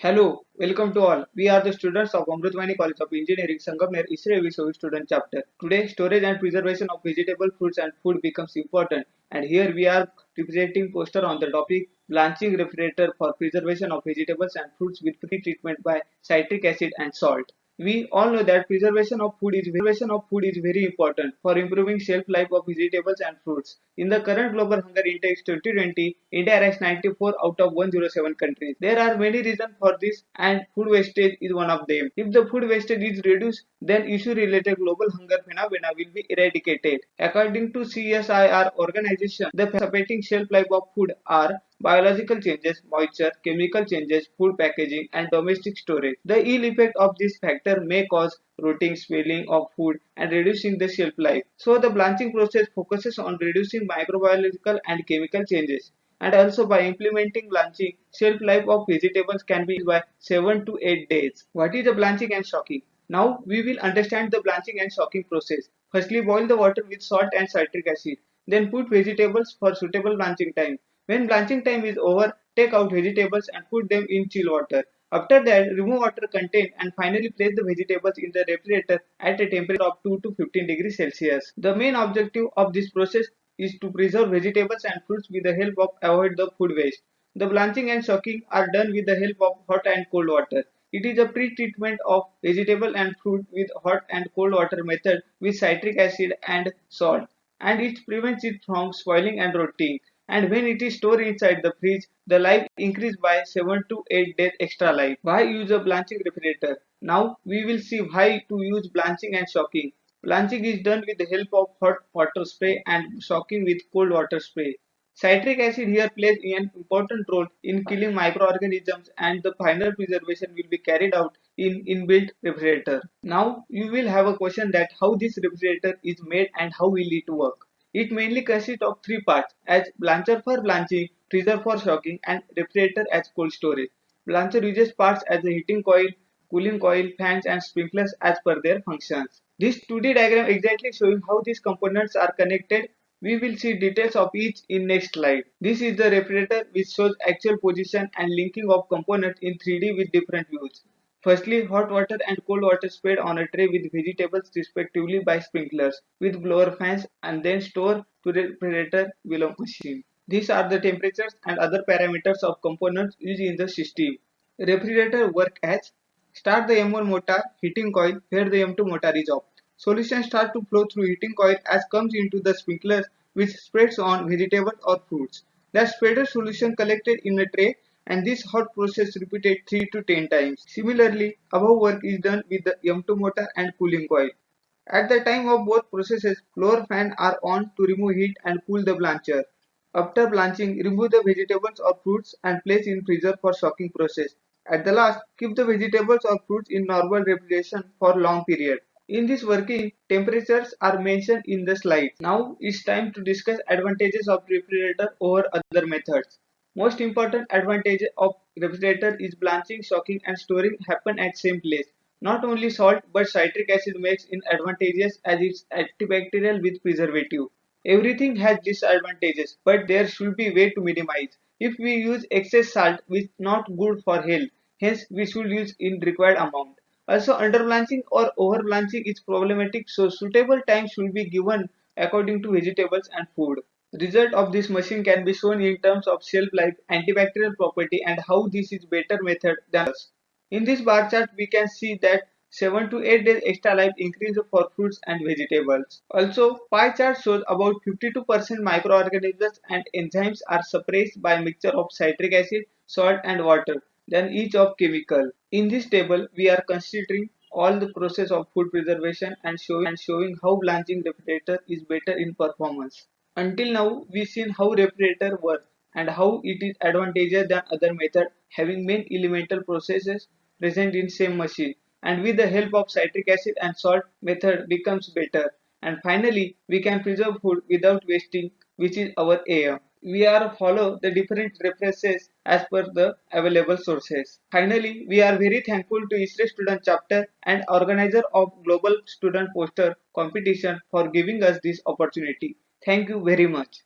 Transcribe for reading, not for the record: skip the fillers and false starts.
Hello, welcome to all. We are the students of Amrutvani College of Engineering, Sangamner, Isre Visovi student chapter. Today, storage and preservation of vegetable, fruits and food becomes important. And here we are representing poster on the topic blanching refrigerator for preservation of vegetables and fruits with pre-treatment by citric acid and salt. We all know that preservation of food is very important for improving shelf life of vegetables and fruits. In the current global hunger index 2020, India ranks 94 out of 107 countries. There are many reasons for this and food wastage is one of them. If the food wastage is reduced, then issue-related global hunger phenomena will be eradicated. According to CSIR organization, the affecting shelf life of food are biological changes, moisture, chemical changes, food packaging, and domestic storage. The ill effect of this factor may cause rotting, swelling of food, and reducing the shelf life. So the blanching process focuses on reducing microbiological and chemical changes. And also by implementing blanching, shelf life of vegetables can be by 7 to 8 days. What is the blanching and shocking? Now we will understand the blanching and shocking process. Firstly, boil the water with salt and citric acid. Then put vegetables for suitable blanching time. When blanching time is over, take out vegetables and put them in chill water. After that, remove water content and finally place the vegetables in the refrigerator at a temperature of 2 to 15 degrees Celsius. The main objective of this process is to preserve vegetables and fruits with the help of avoid the food waste. The blanching and soaking are done with the help of hot and cold water. It is a pre-treatment of vegetable and fruit with hot and cold water method with citric acid and salt, and it prevents it from spoiling and rotting. And when it is stored inside the fridge, the life increases by 7 to 8 days extra life. Why use a blanching refrigerator? Now we will see why to use blanching and shocking. Blanching is done with the help of hot water spray and shocking with cold water spray. Citric acid here plays an important role in killing microorganisms and the final preservation will be carried out in inbuilt refrigerator. Now you will have a question that how this refrigerator is made and how will it work. It mainly consists of three parts as blancher for blanching, freezer for shocking and refrigerator as cold storage. Blancher uses parts as a heating coil, cooling coil, fans and sprinklers as per their functions. This 2D diagram exactly showing how these components are connected. We will see details of each in next slide. This is the refrigerator which shows actual position and linking of components in 3D with different views. Firstly, hot water and cold water sprayed on a tray with vegetables respectively by sprinklers with blower fans and then stored to the refrigerator below machine. These are the temperatures and other parameters of components used in the system. Refrigerator work as start the M1 motor heating coil where the M2 motor is off. Solution start to flow through heating coil as comes into the sprinklers which spreads on vegetables or fruits. The spreader solution collected in a tray and this hot process repeated 3 to 10 times. Similarly, above work is done with the M2 motor and cooling coil. At the time of both processes, blower fan are on to remove heat and cool the blancher. After blanching, remove the vegetables or fruits and place in freezer for shocking process. At the last, keep the vegetables or fruits in normal refrigeration for long period. In this working, temperatures are mentioned in the slide. Now it's time to discuss advantages of refrigerator over other methods. Most important advantage of refrigerator is blanching, shocking and storing happen at same place. Not only salt but citric acid makes it advantageous as it's antibacterial with preservative. Everything has disadvantages, but there should be way to minimize. If we use excess salt, which is not good for health, hence we should use in required amount. Also, underblanching or overblanching is problematic, so suitable time should be given according to vegetables and food. Result of this machine can be shown in terms of shelf life, antibacterial property, and how this is better method than others. In this bar chart, we can see that 7 to 8 days extra life increase for fruits and vegetables. Also, pie chart shows about 52% microorganisms and enzymes are suppressed by mixture of citric acid, salt and water than each of chemical. In this table, we are considering all the process of food preservation and showing how blanching refrigerator is better in performance. Until now, we seen how refrigerator works and how it is advantageous than other method having main elemental processes present in same machine and with the help of citric acid and salt method becomes better. And finally, we can preserve food without wasting, which is our aim. We are follow the different references as per the available sources. Finally, we are very thankful to ISRE student chapter and organizer of Global Student Poster competition for giving us this opportunity. Thank you very much.